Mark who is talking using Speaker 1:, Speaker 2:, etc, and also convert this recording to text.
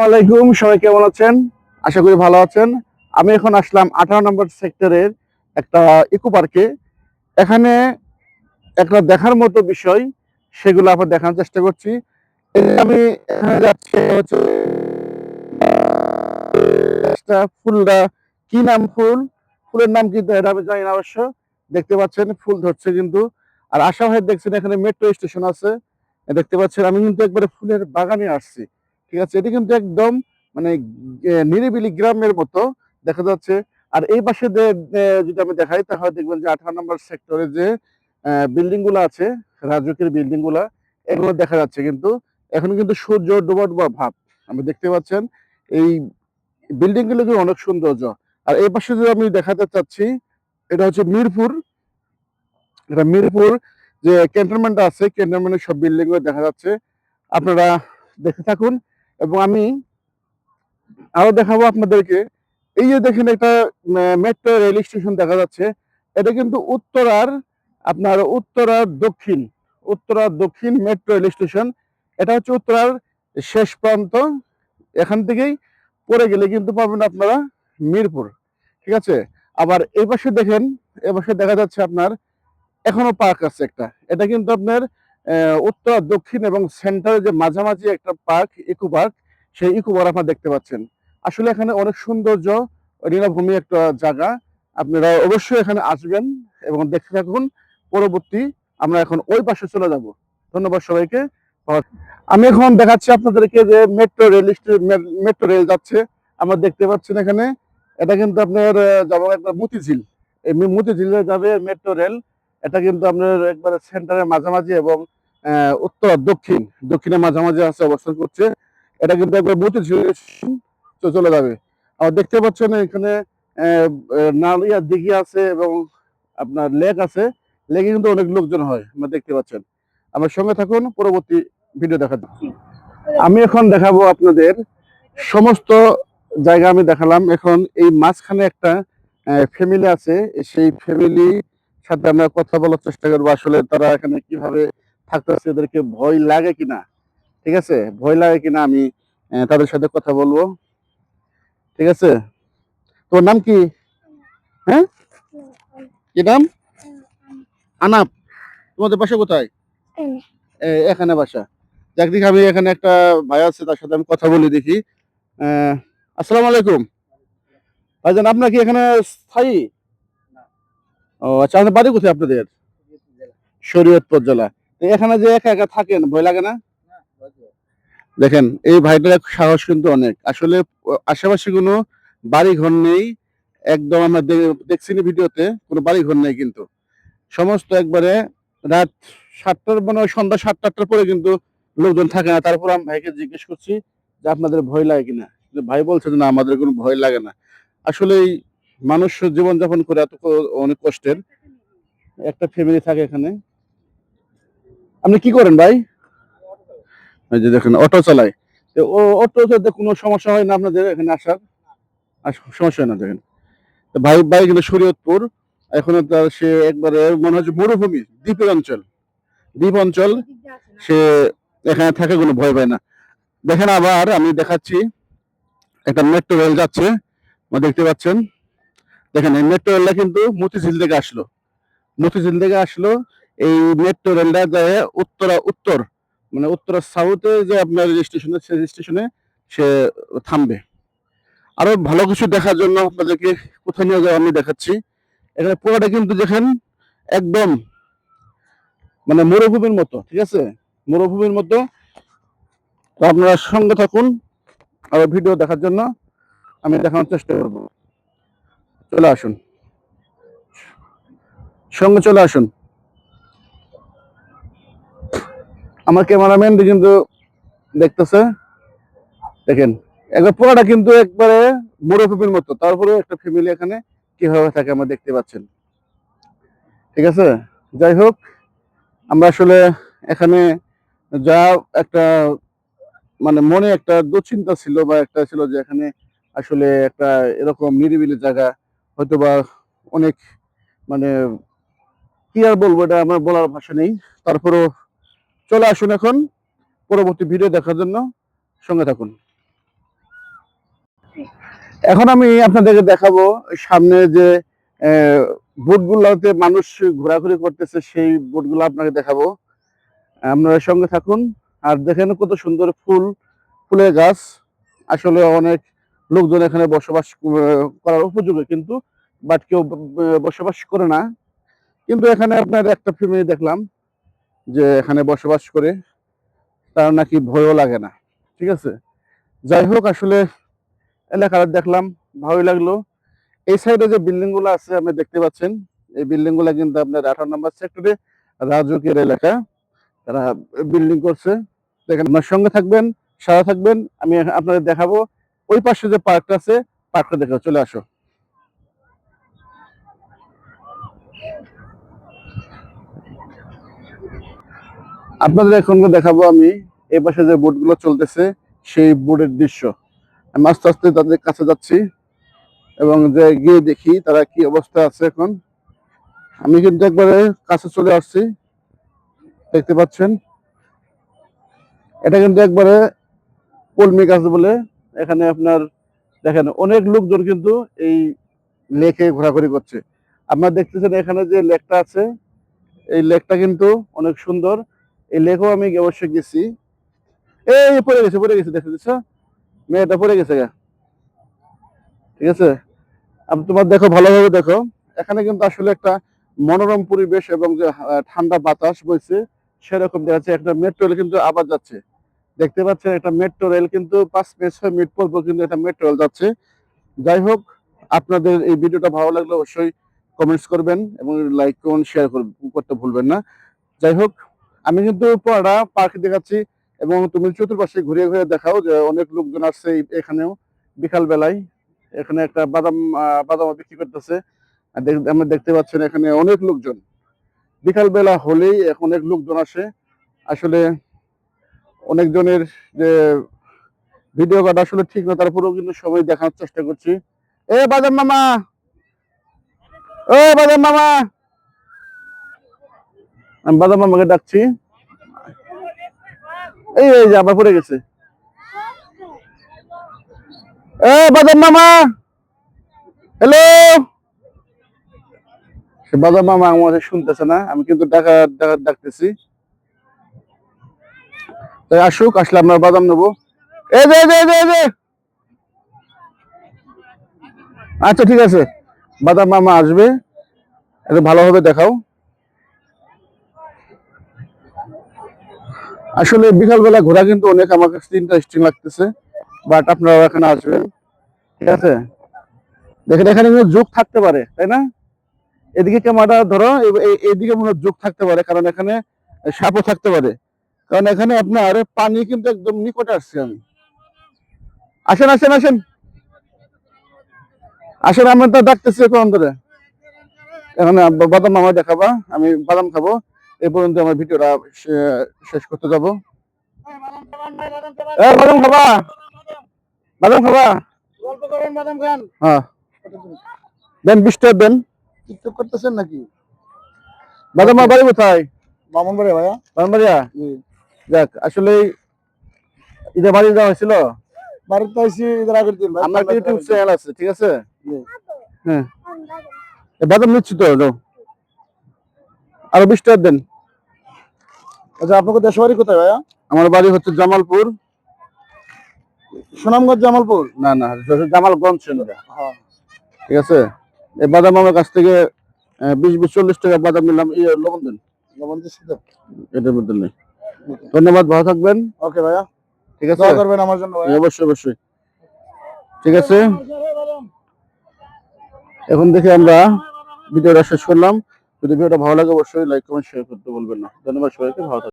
Speaker 1: আলাইকুম, সবাই কেমন আছেন? আশা করি ভালো আছেন। আমি এখন আসলাম 18 নম্বর সেক্টরের একটা ইকো পার্কে। এখানে একটা দেখার মতো বিষয়, সেগুলো আপনার দেখানোর চেষ্টা করছি। আমি এখানে যাচ্ছি হচ্ছে একটা ফুলটা, কি নাম ফুলের নাম কিন্তু এটা আমি জানি না অবশ্য। দেখতে পাচ্ছেন ফুল ধরছে কিন্তু। আর আশা ভাই দেখছেন এখানে মেট্রো স্টেশন আছে, দেখতে পাচ্ছেন। আমি কিন্তু একবারে ফুলের বাগানে আসছি, ঠিক আছে। এটি কিন্তু একদম মানে নিরিবিলি গ্রামের মতো দেখা যাচ্ছে। আর এই পাশে যদি আমি দেখাই তাহলে দেখবেন যে 18 নম্বর সেক্টরে যে বিল্ডিং গুলো আছে, রাজুকের বিল্ডিং গুলা, এগুলো দেখা যাচ্ছে। কিন্তু এখন কিন্তু সূর্য ডোবা ডোবা ভাব আপনি দেখতে পাচ্ছেন। এই বিল্ডিং গুলো কিন্তু অনেক সৌন্দর্য। আর এই পাশে যে আমি দেখাতে চাচ্ছি, এটা হচ্ছে মিরপুর। এটা মিরপুর যে ক্যান্টনমেন্ট আছে, ক্যান্টনমেন্টের সব বিল্ডিং গুলো দেখা যাচ্ছে। আপনারা দেখে থাকুন। এবং আমি আরো দেখাবো আপনাদেরকে। এই যে দেখেন একটা মেট্রো রেল স্টেশন দেখা যাচ্ছে। এটা কিন্তু উত্তরার দক্ষিণ মেট্রো রেল স্টেশন। এটা হচ্ছে উত্তরার শেষ প্রান্ত। এখান থেকেই পরে গেলে কিন্তু পাবেন আপনারা মিরপুর, ঠিক আছে। আবার এই পাশে দেখেন, এ পাশে দেখা যাচ্ছে আপনার এখনো পার্ক আছে একটা। এটা কিন্তু আপনার উত্তর দক্ষিণ এবং সেন্টারে যে মাঝামাঝি একটা পার্ক, ইকো পার্ক, সেই ইকো পার্ক আপনারা দেখতে পাচ্ছেন। আসলে এখানে অনেক সৌন্দর্য, নীলাভূমি একটা জায়গা। আপনারা অবশ্যই এখানে আসবেন এবং দেখতে থাকুন। পরবর্তী আমরা এখন ওই পাশে চলে যাব। ধন্যবাদ সবাইকে। আমি এখন দেখাচ্ছি আপনাদেরকে যে মেট্রো রেল যাচ্ছে। আমরা দেখতে পাচ্ছেন এখানে। এটা কিন্তু আপনার যেমন একটা মতিঝিল, এই মতিঝিলে যাবে মেট্রো রেল। এটা কিন্তু আপনার একবারে সেন্টারের মাঝামাঝি এবং উত্তর দক্ষিণের মাঝামাঝি আছে, অবস্থান করছে। এটা কিন্তু একবার মতিঝিল চলে যাবে। আর দেখতে পাচ্ছেন এখানে নালিয়া দিঘি আছে এবং আপনার লেক আছে। লেকে কিন্তু অনেক লোকজন হয়, আমরা দেখতে পাচ্ছেন। আমার সঙ্গে থাকুন, পরবর্তী ভিডিও দেখা যাচ্ছে। আমি এখন দেখাবো আপনাদের সমস্ত জায়গা আমি দেখালাম। এখন এই মাঝখানে একটা ফ্যামিলি আছে, সেই ফ্যামিলি সাথে আমরা কথা বলার চেষ্টা করবো। আসলে তারা এখানে কিভাবে থাকতেছে, এদেরকে ভয় লাগে কিনা, ঠিক আছে, ভয় লাগে কিনা আমি তাদের সাথে কথা বলবো, ঠিক আছে। তোর নাম কি? হ্যাঁ, কি নাম? আনাপ। তোমাদের বাসা কোথায়? এখানে বাসা। যাক দেখি, আমি এখানে একটা ভাই আছে, তার সাথে আমি কথা বলি দেখি। আসসালামু আলাইকুম ভাইজান, আপনার কি এখানে স্থায়ী? ও আচ্ছা, আপনার বাড়ি কোথায় আপনাদের? শরীয়তপুর জেলা। তো এখানে যে একা একা থাকেন, ভয় লাগে না? দেখেন এই ভাইটার সাহস কিন্তু অনেক। আসলে আশেপাশে কোনো বাড়ি ঘর নেই। একদম আমরা দেখছি ভিডিওতে, কোনো বাড়ি ঘর নেই কিন্তু। সমস্ত একবারে রাত 7টার মানে সন্ধ্যা 7টা-8টার পরে কিন্তু লোকজন থাকে না। তারপর আমি ভাইকে জিজ্ঞেস করছি যে আপনাদের ভয় লাগে কিনা। ভাই বলছে যে না, আমাদের কোনো ভয় লাগে না। আসলেই মানুষ জীবনযাপন করে এত অনেক কষ্টের। একটা ফ্যামিলি থাকে এখানে। আপনি কি করেন ভাই? এই যে দেখেন অটো চালায়। তো অটোতে কোনো সমস্যা হয় না আপনাদের এখানে আসার? সমস্যা হয় না দেখেন। তো ভাই ভাই কিন্তু শরীয়তপুর। এখন তার সে একবারে মনে হচ্ছে মরুভূমি, দ্বীপ অঞ্চল। সে এখানে থাকে, কোনো ভয় পায় না। দেখেন আবার আমি দেখাচ্ছি, একটা মেট্রো রেল যাচ্ছে, দেখতে পাচ্ছেন। দেখেন এই মেট্রো রেলটা কিন্তু মতিঝিল থেকে আসলো। এই মেট্রো রেলটা যায় উত্তর মানে উত্তরা সাউথে যে আপনার স্টেশনে, সেই স্টেশনে সে থামবে। আরো ভালো কিছু দেখার জন্য আপনাদেরকে কোথায় নিয়ে যাবো আমি দেখাচ্ছি। এখানে পুরোটা কিন্তু দেখেন একদম মানে মরুভূমির মতো, ঠিক আছে, মরুভূমির মতো। তো আপনারা সঙ্গে থাকুন, আরো ভিডিও দেখার জন্য আমি দেখানোর চেষ্টা করব। চলে আসুন, সঙ্গে চলে আসুন। আমার ক্যামেরাম্যান কিন্তু দেখতেছে। দেখেন একবার পুরোটা কিন্তু একবারে মরুভূমির মতো। তারপরে একটা ফ্যামিলি এখানে কিভাবে থাকে আমরা দেখতে পাচ্ছেন, ঠিক আছে। যাই হোক, আমরা আসলে এখানে যা একটা মানে মনে একটা দুশ্চিন্তা ছিল বা একটা ছিল যে এখানে আসলে একটা এরকম নিরিবিলি জায়গা হয়তো বা অনেক মানে কি আর বলবো, এটা আমার বলার ভাষা নেই। তারপরও চলে আসুন এখন পরবর্তী ভিডিও দেখার জন্য, সঙ্গে থাকুন। এখন আমি আপনাদেরকে দেখাবো সামনে যে বোটগুলোতে মানুষ ঘোরাঘুরি করতেছে, সেই বোটগুলো আপনাকে দেখাবো। আপনারা সঙ্গে থাকুন আর দেখেন কত সুন্দর ফুলের গাছ। আসলে অনেক লোকজন এখানে বসবাস করার উপযোগী, কিন্তু বাট কেউ বসবাস করে না। কিন্তু এখানে আপনার একটা ফ্যামিলি দেখলাম যে এখানে বসবাস করে, তার নাকি ভয়ও লাগে না। ঠিক আছে, যাই হোক, আসলে এলাকাটা দেখলাম, ভালোই লাগলো। এই সাইডে যে বিল্ডিং গুলো আছে আপনি দেখতে পাচ্ছেন, এই বিল্ডিং গুলা কিন্তু আপনার 18 নম্বর সেক্টরে রাজুকের এলাকা, তারা বিল্ডিং করছে। দেখেন, আপনার সঙ্গে থাকবেন, সারা থাকবেন, আমি আপনাদের দেখাবো। ওই পাশে যে পার্কটা আছে, পার্কটা দেখে চলে আসো। আপনাদের এখন দেখাবো আমি এই পাশে যে বোটগুলো চলতেছে, সেই বোটের দৃশ্য। আমি আস্তে আস্তে তাদের কাছে যাচ্ছি এবং যে গিয়ে দেখি তারা কি অবস্থা আছে এখন। আমি কিন্তু একবারে কাছে চলে আসছি, দেখতে পাচ্ছেন। এটা কিন্তু একবারে কলমি গাছ বলে। এখানে আপনার দেখেন অনেক লোকজন কিন্তু এই লেকে ঘোরাঘুরি করছে। আপনারা দেখতেছেন এখানে যে লেকটা আছে, এই লেকটা কিন্তু অনেক সুন্দর। এই লেকেও আমি অবশ্যই গেছি। এই পড়ে গেছে দেখতে দিচ্ছ, মেয়েটা পড়ে গেছে গা। ঠিক আছে, তোমার দেখো, ভালোভাবে দেখো। এখানে কিন্তু আসলে একটা মনোরম পরিবেশ এবং যে ঠান্ডা বাতাস বইছে, সেরকম দেখা যাচ্ছে। একটা মেট্রো রেল কিন্তু আবার যাচ্ছে, দেখতে পাচ্ছেন। একটা মেট্রো রেল কিন্তু 5-6 মিনিট পর পর কিন্তু একটা মেট্রো রেল যাচ্ছে। যাই হোক, আপনাদের এই ভিডিওটা ভালো লাগলে অবশ্যই কমেন্টস করবেন এবং লাইক করুন, শেয়ার করতে ভুলবেন না। যাই হোক, আমি কিন্তু পুরোটা পার্ক দেখাচ্ছি এবং তুমি চতুর্পাশে ঘুরে ঘুরে দেখাও যে অনেক লোকজন আসছে এখানেও বিকাল বেলায়। এখানে একটা বাদাম বিক্রি করতেছে, আমরা দেখতে পাচ্ছেন এখানে অনেক লোকজন। বিকাল বেলা হলেই এখন অনেক লোকজন আসে। আসলে অনেকজনের যে ভিডিও করা আসলে ঠিক না, তারপরেও কিন্তু সবাই দেখার চেষ্টা করছি। এ বাদাম মামা, ও বাদাম মামা, আমি বাদাম মামাকে ডাকছি। এই যে আবার পড়ে গেছে। এ বাদাম মামা, হ্যালো। সে বাদাম মামা আমার শুনতেছে না, আমি কিন্তু ডাকতেছি। তাই আসুক, আসলে আপনার বাদাম নেবো। এই যে আচ্ছা ঠিক আছে, বাদাম মামা আসবে, একটু ভালোভাবে দেখাও। আসলে বিকালবেলা ঘোরা কিন্তু অনেক আমার কাছে ইন্টারেস্টিং লাগতেছে, বাট আপনারা এখানে আসবেন। ঠিক আছে, দেখেন এখানে কিন্তু যুগ থাকতে পারে, তাই না? এদিকে ক্যামেরাটা ধরো, এইদিকে মনে হয় যুগ থাকতে পারে, কারণ এখানে সাপও থাকতে পারে। কারণ এখানে আপনার পানি কিন্তু একদম নিকটে আসছে। আমি আসেন আসেন আসেন আসেন, আমরা তো ডাকতেছি এখন ধরে। এখন বাদাম মামা দেখাবা, আমি বাদাম খাবো। এই পর্যন্ত আমার ভিডিওটা শেষ করতে যাবো। বাদাম খাবা, বাদাম খাবা, গল্প করেন, বাদাম খান। হ্যাঁ দেন, 20 টাকা দেন। টিকটক করতেছেন নাকি? বাদাম মামা বাড়ি কোথায়? বামনবাড়িয়া ভাইয়া। বামনবাড়িয়া, যাক। আসলে ঈদের বাড়ি যাওয়া হয়েছিল, বাড়িতে আইছি ঈদের আগের দিন। আমার ইউটিউব চ্যানেল আছে, ঠিক আছে? হ্যাঁ, বাদাম নিচ্ছি তো, যাও। আরো 20 টাকা দেন। আচ্ছা, আপনাকে দেশ বাড়ি কোথায় ভাইয়া? আমার বাড়ি হচ্ছে জামালপুর। সুনামগঞ্জ জামালপুর? না না, জামালগঞ্জ। হ্যাঁ, ঠিক আছে। এই বাদাম আমার কাছ থেকে 20-40 টাকা বাদাম নিলাম। লবণ দেন, লবণ দিচ্ছি তো, এটার মধ্যে নেই। ধন্যবাদ, ভালো থাকবেন। ওকে ভাইয়া, ঠিক আছে, দোয়া করবেন আমার জন্য ভাইয়া। অবশ্যই অবশ্যই, ঠিক আছে। এখন দেখে আমরা ভিডিওটা শেষ করলাম। যদি ভিডিওটা ভালো লাগে অবশ্যই লাইক কমেন্ট শেয়ার করতে বলবেন না। ধন্যবাদ সবাইকে, ভালো থাকবেন।